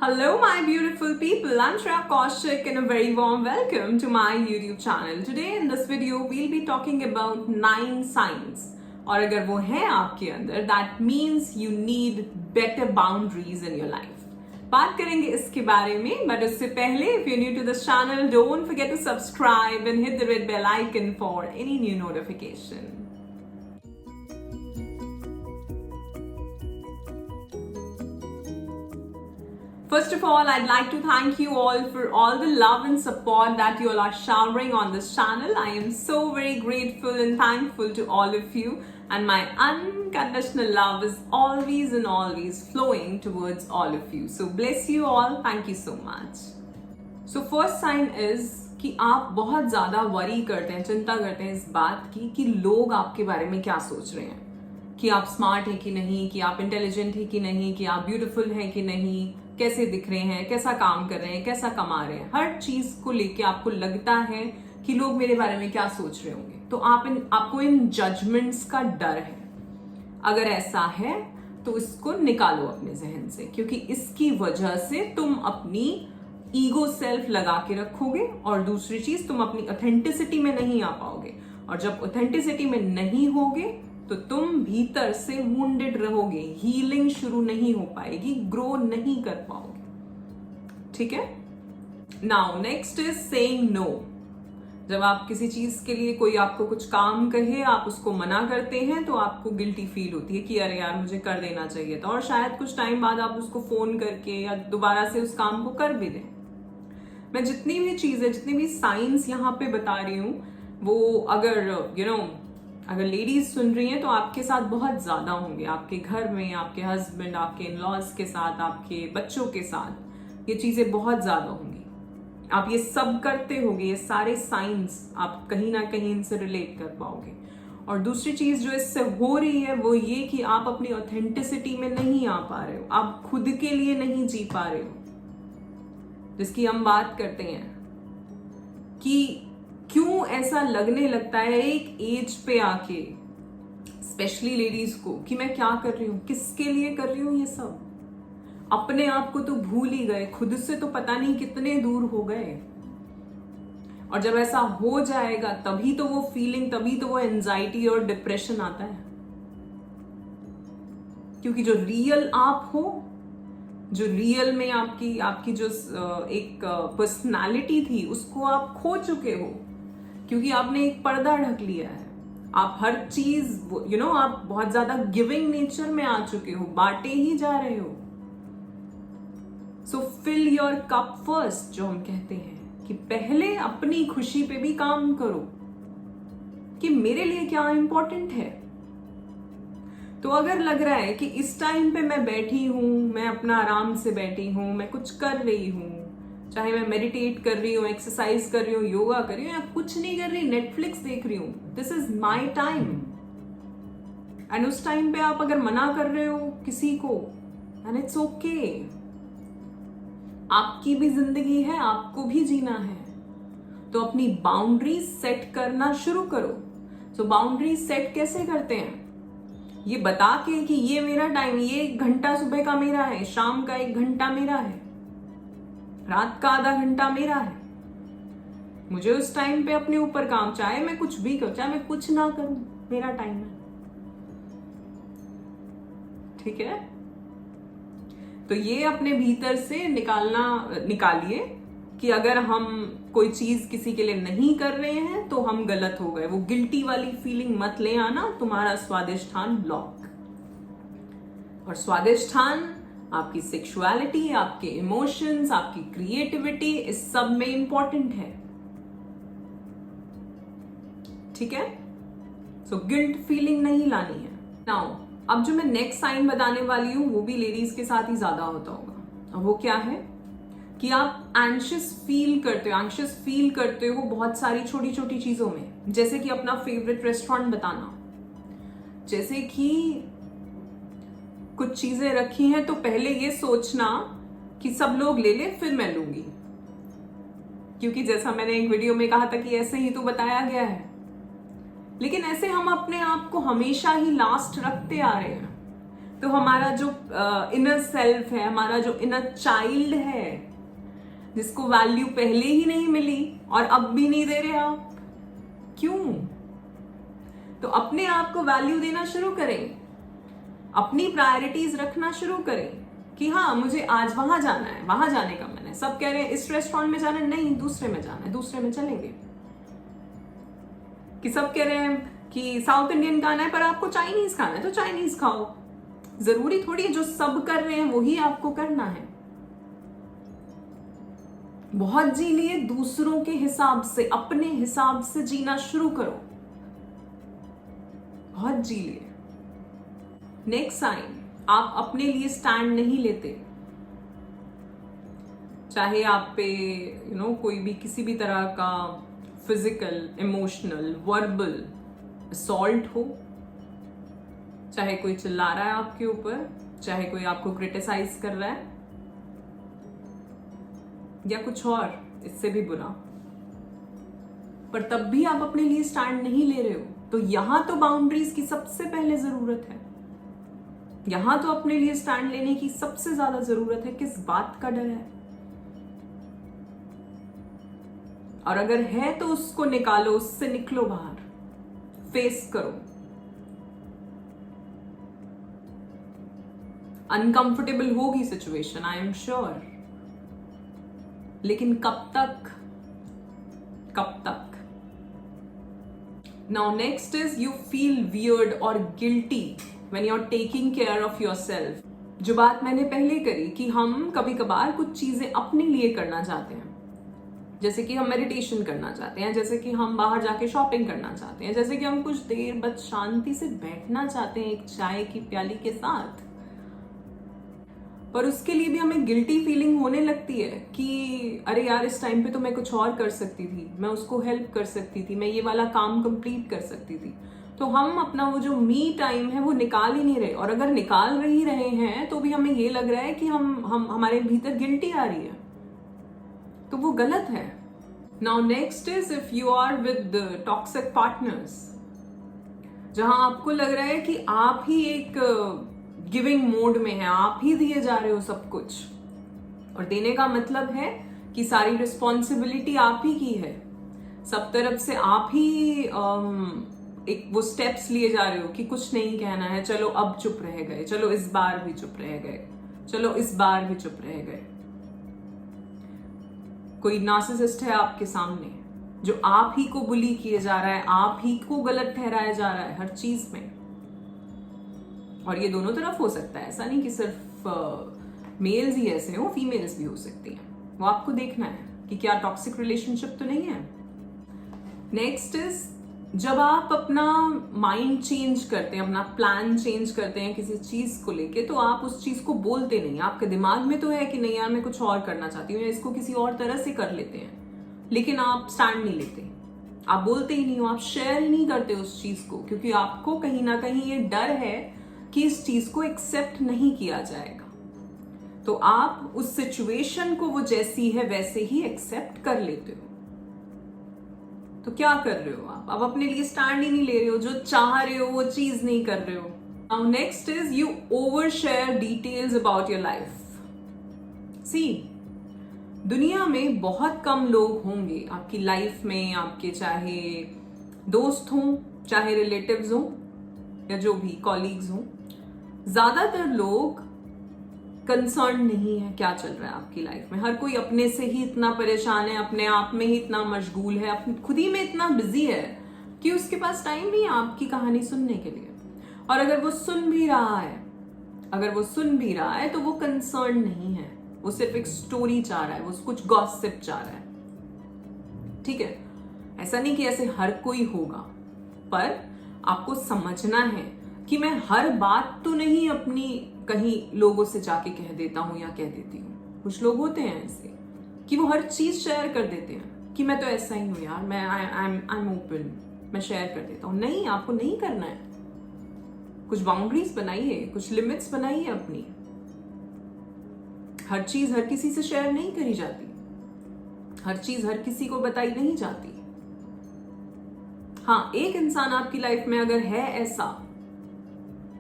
Hello, my beautiful people. I'm Shreya Kaushik and a very warm welcome to my YouTube channel. Today in this video, we'll be talking about 9 signs. और अगर वो है आपके अंदर, that means you need better boundaries in your life. बात करेंगे इसके बारे में, but उससे पहले, if you're new to this channel, don't forget to subscribe and hit the red bell icon for any new notification. First of all, I'd like to thank you all for all the love and support that you all are showering on this channel. I am so very grateful and thankful to all of you, and my unconditional love is always and always flowing towards all of you. So bless you all. Thank you so much. So first sign is कि आप बहुत ज़्यादा worry करते हैं, चिंता करते हैं इस बात की कि लोग आपके बारे में क्या सोच रहे हैं, कि आप स्मार्ट हैं कि नहीं, कि आप इंटेलिजेंट हैं कि नहीं, कि आप ब्यूटीफुल हैं कि नहीं, कैसे दिख रहे हैं, कैसा काम कर रहे हैं, कैसा कमा रहे हैं। हर चीज को लेके आपको लगता है कि लोग मेरे बारे में क्या सोच रहे होंगे, तो आपको इन जजमेंट्स का डर है। अगर ऐसा है तो इसको निकालो अपने जहन से, क्योंकि इसकी वजह से तुम अपनी ईगो सेल्फ लगा के रखोगे और दूसरी चीज तुम अपनी ऑथेंटिसिटी में नहीं आ पाओगे, और जब ऑथेंटिसिटी में नहीं होगे तो तुम भीतर से वुंडेड रहोगे, हीलिंग शुरू नहीं हो पाएगी, ग्रो नहीं कर पाओगे। ठीक है। Now next is saying no. जब आप किसी चीज के लिए कोई आपको कुछ काम कहे, आप उसको मना करते हैं तो आपको गिल्टी फील होती है कि अरे यार मुझे कर देना चाहिए था, और शायद कुछ टाइम बाद आप उसको फोन करके या दोबारा से उस काम को कर भी दें। मैं जितनी भी चीजें, जितनी भी साइंस यहाँ पे बता रही हूँ, वो अगर अगर लेडीज सुन रही हैं तो आपके साथ बहुत ज्यादा होंगे, आपके घर में, आपके हस्बैंड, आपके इन-लॉज के साथ, आपके बच्चों के साथ ये चीजें बहुत ज्यादा होंगी। आप ये सब करते होगे, ये सारे साइंस आप कहीं ना कहीं इनसे रिलेट कर पाओगे। और दूसरी चीज जो इससे हो रही है वो ये कि आप अपनी ऑथेंटिसिटी में नहीं आ पा रहे हो, आप खुद के लिए नहीं जी पा रहे हो, जिसकी हम बात करते हैं कि क्यों ऐसा लगने लगता है एक एज पे आके, स्पेशली लेडीज को, कि मैं क्या कर रही हूं, किसके लिए कर रही हूं ये सब। अपने आप को तो भूल ही गए, खुद से तो पता नहीं कितने दूर हो गए। और जब ऐसा हो जाएगा तभी तो वो फीलिंग, तभी तो वो एंजाइटी और डिप्रेशन आता है, क्योंकि जो रियल आप हो, जो रियल में आपकी जो एक पर्सनालिटी थी, उसको आप खो चुके हो, क्योंकि आपने एक पर्दा ढक लिया है। आप हर चीज आप बहुत ज्यादा गिविंग नेचर में आ चुके हो, बांटे ही जा रहे हो। सो फिल योर कप फर्स्ट, जो हम कहते हैं कि पहले अपनी खुशी पे भी काम करो कि मेरे लिए क्या इंपॉर्टेंट है। तो अगर लग रहा है कि इस टाइम पे मैं बैठी हूं, मैं अपना आराम से बैठी हूं, मैं कुछ कर रही हूं, चाहे मैं मेडिटेट कर रही हूँ, एक्सरसाइज कर रही हूँ, योगा कर रही हूँ, या कुछ नहीं कर रही, नेटफ्लिक्स देख रही हूँ, this is my time. And उस टाइम पे आप अगर मना कर रहे हो किसी को, एंड इट्स ओके, आपकी भी जिंदगी है, आपको भी जीना है, तो अपनी बाउंड्रीज सेट करना शुरू करो। सो बाउंड्रीज सेट कैसे करते हैं? ये बता के कि ये मेरा टाइम, ये 1 घंटा सुबह का मेरा है, शाम का 1 घंटा मेरा है, रात का आधा घंटा मेरा है, मुझे उस टाइम पे अपने ऊपर काम, चाहे मैं कुछ भी करूं, चाहे मैं कुछ ना करूं, मेरा टाइम है। ठीक है। तो ये अपने भीतर से निकालिए कि अगर हम कोई चीज किसी के लिए नहीं कर रहे हैं तो हम गलत हो गए। वो गिल्टी वाली फीलिंग मत ले आना। तुम्हारा स्वादिष्ठान ब्लॉक, और स्वादिष्ठान आपकी सेक्सुअलिटी, आपके इमोशंस, आपकी क्रिएटिविटी, इस सब में इंपॉर्टेंट है। ठीक है। सो गिल्ट फीलिंग नहीं लानी है। नाउ अब जो मैं नेक्स्ट साइन बताने वाली हूं वो भी लेडीज के साथ ही ज्यादा होता होगा। वो क्या है कि आप एंशियस फील करते हो बहुत सारी छोटी छोटी चीजों में, जैसे कि अपना फेवरेट रेस्टोरेंट बताना, जैसे कि कुछ चीजें रखी हैं तो पहले ये सोचना कि सब लोग ले ले फिर मैं लूंगी, क्योंकि जैसा मैंने एक वीडियो में कहा था कि ऐसे ही तो बताया गया है। लेकिन ऐसे हम अपने आप को हमेशा ही लास्ट रखते आ रहे हैं। तो हमारा जो इनर सेल्फ है, हमारा जो इनर चाइल्ड है, जिसको वैल्यू पहले ही नहीं मिली और अब भी नहीं दे रहे आप, क्यों? तो अपने आप को वैल्यू देना शुरू करें, अपनी प्रायोरिटीज रखना शुरू करें कि हाँ मुझे आज वहां जाना है, वहां जाने का मन है। सब कह रहे हैं इस रेस्टोरेंट में जाना है, नहीं दूसरे में जाना है, दूसरे में चलेंगे। कि सब कह रहे हैं कि साउथ इंडियन खाना है पर आपको चाइनीज खाना है तो चाइनीज खाओ। जरूरी थोड़ी है जो सब कर रहे हैं वही आपको करना है। बहुत जी लिए, दूसरों के हिसाब से, अपने हिसाब से जीना शुरू करो। बहुत जी लिए। नेक्स्ट साइन, आप अपने लिए स्टैंड नहीं लेते। चाहे आप पे कोई भी किसी भी तरह का फिजिकल, इमोशनल, वर्बल असॉल्ट हो, चाहे कोई चिल्ला रहा है आपके ऊपर, चाहे कोई आपको क्रिटिसाइज कर रहा है या कुछ और इससे भी बुरा, पर तब भी आप अपने लिए स्टैंड नहीं ले रहे हो, तो यहां तो बाउंड्रीज की सबसे पहले जरूरत है। यहां तो अपने लिए स्टैंड लेने की सबसे ज्यादा जरूरत है। किस बात का डर है? और अगर है तो उसको निकालो, उससे निकलो बाहर, फेस करो। अनकंफर्टेबल होगी सिचुएशन, आई एम श्योर, लेकिन कब तक? कब तक? Now next is you feel weird or guilty when you are taking care of yourself. जो बात मैंने पहले करी कि हम कभी कभार कुछ चीजें अपने लिए करना चाहते हैं, जैसे कि हम मेडिटेशन करना चाहते हैं, जैसे कि हम बाहर जाके शॉपिंग करना चाहते हैं, जैसे कि हम कुछ देर बस शांति से बैठना चाहते हैं एक चाय की प्याली के साथ, पर उसके लिए भी हमें गिल्टी फीलिंग होने लगती है कि अरे यार इस टाइम पे तो मैं कुछ और कर सकती थी, मैं उसको हेल्प कर सकती थी, मैं ये वाला काम कंप्लीट कर सकती थी। तो हम अपना वो जो मी टाइम है वो निकाल ही नहीं रहे, और अगर निकाल ही रहे हैं तो भी हमें ये लग रहा है कि हम हमारे भीतर गिल्टी आ रही है, तो वो गलत है। Now next is if you are with toxic partners, जहां आपको लग रहा है कि आप ही एक गिविंग मोड में है, आप ही दिए जा रहे हो सब कुछ, और देने का मतलब है कि सारी रिस्पॉन्सिबिलिटी आप ही की है, सब तरफ से आप ही एक वो स्टेप्स लिए जा रहे हो कि कुछ नहीं कहना है, चलो अब चुप रह गए, चलो इस बार भी चुप रह गए, चलो इस बार भी चुप रह गए। कोई नार्सिसिस्ट है आपके सामने जो आप ही को बुली किए जा रहा है, आप ही को गलत ठहराया जा रहा है हर चीज में। और ये दोनों तरफ हो सकता है, ऐसा नहीं कि सिर्फ मेल्स ही ऐसे हो, फीमेल्स भी हो सकती हैं। वो आपको देखना है कि क्या टॉक्सिक रिलेशनशिप तो नहीं है। नेक्स्ट इज जब आप अपना माइंड चेंज करते हैं, अपना प्लान चेंज करते हैं किसी चीज को लेके, तो आप उस चीज को बोलते नहीं। आपके दिमाग में तो है कि नहीं यार मैं कुछ और करना चाहती हूँ या इसको किसी और तरह से कर लेते हैं, लेकिन आप स्टैंड नहीं लेते, आप बोलते ही नहीं हो, आप शेयर ही नहीं करते उस चीज को, क्योंकि आपको कहीं ना कहीं ये डर है कि इस चीज को एक्सेप्ट नहीं किया जाएगा। तो आप उस सिचुएशन को वो जैसी है वैसे ही एक्सेप्ट कर लेते हो। तो क्या कर रहे हो आप अपने लिए स्टैंड ही नहीं ले रहे हो, जो चाह रहे हो वो चीज नहीं कर रहे हो। Now next is you overshare details about your life. See, दुनिया में बहुत कम लोग होंगे आपकी लाइफ में, आपके चाहे दोस्त हों, चाहे रिलेटिव्स हों, या जो भी कॉलीग्स हों, ज्यादातर लोग कंसर्न नहीं है क्या चल रहा है आपकी लाइफ में। हर कोई अपने से ही इतना परेशान है, अपने आप में ही इतना मशगूल है, अपनी खुद ही में इतना बिजी है कि उसके पास टाइम नहीं है आपकी कहानी सुनने के लिए। और अगर वो सुन भी रहा है तो वो कंसर्न नहीं है, वो सिर्फ एक स्टोरी चाह रहा है, वो कुछ गॉसिप चाह रहा है। ठीक है, ऐसा नहीं कि ऐसे हर कोई होगा, पर आपको समझना है कि मैं हर बात तो नहीं अपनी कहीं लोगों से जाके कह देता हूं या कह देती हूँ। कुछ लोग होते हैं ऐसे कि वो हर चीज शेयर कर देते हैं कि मैं तो ऐसा ही हूं यार, मैं आई एम ओपन, मैं शेयर कर देता हूं। नहीं, आपको नहीं करना है। कुछ बाउंड्रीज बनाइए, कुछ लिमिट्स बनाइए अपनी। हर चीज हर किसी से शेयर नहीं करी जाती, हर चीज हर किसी को बताई नहीं जाती। हाँ, एक इंसान आपकी लाइफ में अगर है ऐसा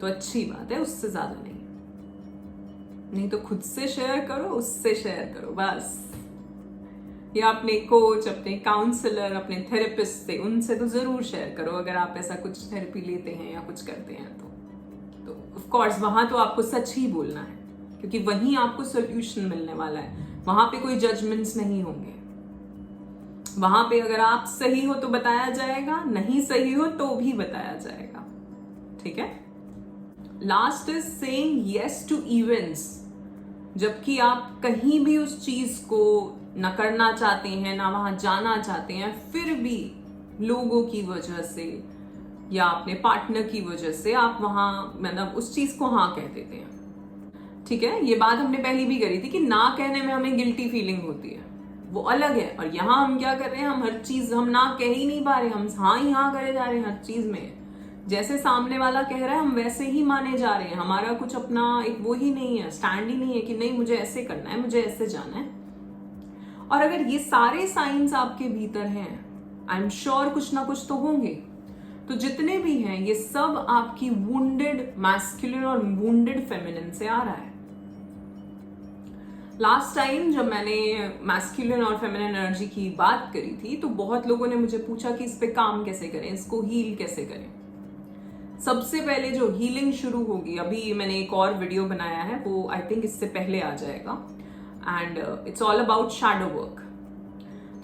तो अच्छी बात है, उससे ज्यादा नहीं। नहीं तो खुद से शेयर करो, उससे शेयर करो बस, या अपने कोच, अपने काउंसलर, अपने थेरेपिस्ट से, उनसे तो जरूर शेयर करो अगर आप ऐसा कुछ थेरेपी लेते हैं या कुछ करते हैं तो ऑफ कोर्स वहां तो आपको सच ही बोलना है, क्योंकि वहीं आपको सोल्यूशन मिलने वाला है। वहां पे कोई जजमेंट्स नहीं होंगे। वहां पे अगर आप सही हो तो बताया जाएगा, नहीं सही हो तो भी बताया जाएगा। ठीक है। Last is saying yes to events. जबकि आप कहीं भी उस चीज को न करना चाहते हैं, ना वहां जाना चाहते हैं, फिर भी लोगों की वजह से या अपने पार्टनर की वजह से आप वहां मतलब उस चीज को हाँ कह देते हैं। ठीक है। ये बात हमने पहले भी करी थी कि ना कहने में हमें गिल्टी फीलिंग होती है, वो अलग है। और यहाँ हम क्या कर रहे हैं, हम हर चीज हम ना कह ही नहीं पा रहे, हम हाँ ही हाँ करे जा रहे हैं हर चीज में। जैसे सामने वाला कह रहा है हम वैसे ही माने जा रहे हैं। हमारा कुछ अपना एक वो ही नहीं है, स्टैंड ही नहीं है कि नहीं मुझे ऐसे करना है, मुझे ऐसे जाना है। और अगर ये सारे साइंस आपके भीतर हैं, आई एम श्योर कुछ ना कुछ तो होंगे। तो जितने भी हैं ये सब आपकी वुंडेड मैस्कुलिन और वुंडेड फेमिनिन से आ रहा है। लास्ट टाइम जब मैंने मैस्कुलिन और फेमिनिन एनर्जी की बात करी थी तो बहुत लोगों ने मुझे पूछा कि इस पे काम कैसे करें, इसको हील कैसे करें। सबसे पहले जो हीलिंग शुरू होगी, अभी मैंने एक और वीडियो बनाया है, वो आई थिंक इससे पहले आ जाएगा, and it's all about shadow work.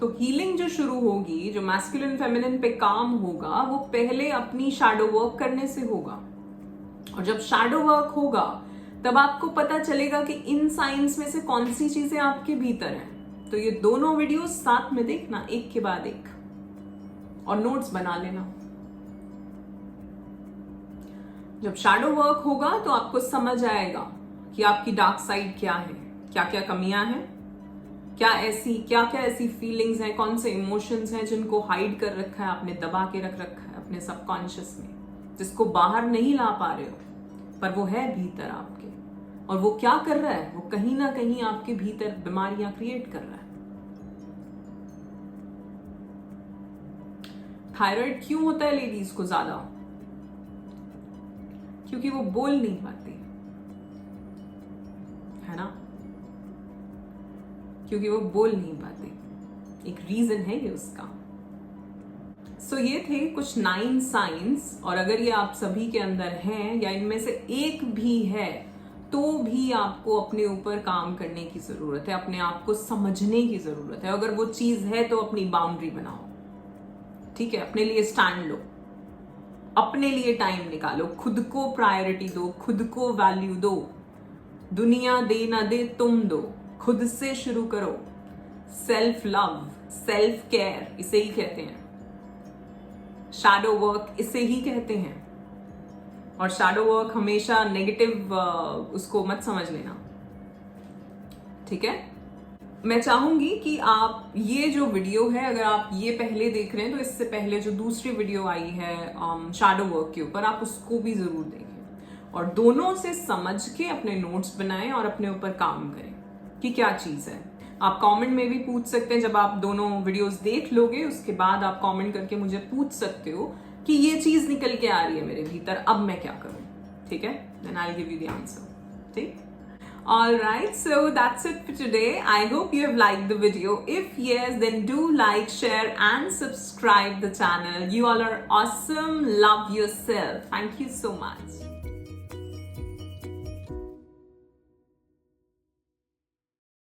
तो हीलिंग जो शुरू होगी, जो मैस्कुलिन फेमिनिन पे काम होगा, वो पहले अपनी शैडो वर्क करने से होगा। और जब शैडो वर्क होगा तब आपको पता चलेगा कि इन साइंस में से कौन सी चीजें आपके भीतर हैं। तो ये दोनों वीडियो साथ में देखना, एक के बाद एक, और नोट्स बना लेना। जब शैडो वर्क होगा तो आपको समझ आएगा कि आपकी डार्क साइड क्या है, क्या क्या कमियां हैं, क्या क्या ऐसी फीलिंग्स हैं, कौन से इमोशंस हैं जिनको हाइड कर रखा है, आपने दबा के रख रखा है अपने सबकॉन्शियस में, जिसको बाहर नहीं ला पा रहे हो, पर वो है भीतर आपके। और वो क्या कर रहा है, वो कहीं ना कहीं आपके भीतर बीमारियां क्रिएट कर रहा है। थायराइड क्यों होता है लेडीज को ज्यादा? क्योंकि वो बोल नहीं पाती है ना, क्योंकि वो बोल नहीं पाते। एक रीजन है ये उसका। सो ये थे कुछ 9 साइंस, और अगर ये आप सभी के अंदर हैं या इनमें से एक भी है तो भी आपको अपने ऊपर काम करने की जरूरत है, अपने आप को समझने की जरूरत है। अगर वो चीज है तो अपनी बाउंड्री बनाओ। ठीक है। अपने लिए स्टैंड लो, अपने लिए टाइम निकालो, खुद को प्रायोरिटी दो, खुद को वैल्यू दो। दुनिया दे ना दे, तुम दो, खुद से शुरू करो। सेल्फ लव, सेल्फ केयर इसे ही कहते हैं, शैडो वर्क इसे ही कहते हैं। और शैडो वर्क हमेशा नेगेटिव उसको मत समझ लेना। ठीक है। मैं चाहूंगी कि आप ये जो वीडियो है, अगर आप ये पहले देख रहे हैं तो इससे पहले जो दूसरी वीडियो आई है शैडो वर्क के ऊपर, आप उसको भी जरूर देखें और दोनों से समझ के अपने नोट्स बनाएं और अपने ऊपर काम करें कि क्या चीज है। आप कमेंट में भी पूछ सकते हैं। जब आप दोनों वीडियोस देख लोगे उसके बाद आप कमेंट करके मुझे पूछ सकते हो कि ये चीज निकल के आ रही है मेरे भीतर, अब मैं क्या करूं। ठीक है। Then I will give you the answer. ठीक। Alright, so that's it for today. I hope you have liked the video. If yes, then do like, share and subscribe the channel. You all are awesome. Love yourself. Thank you so much.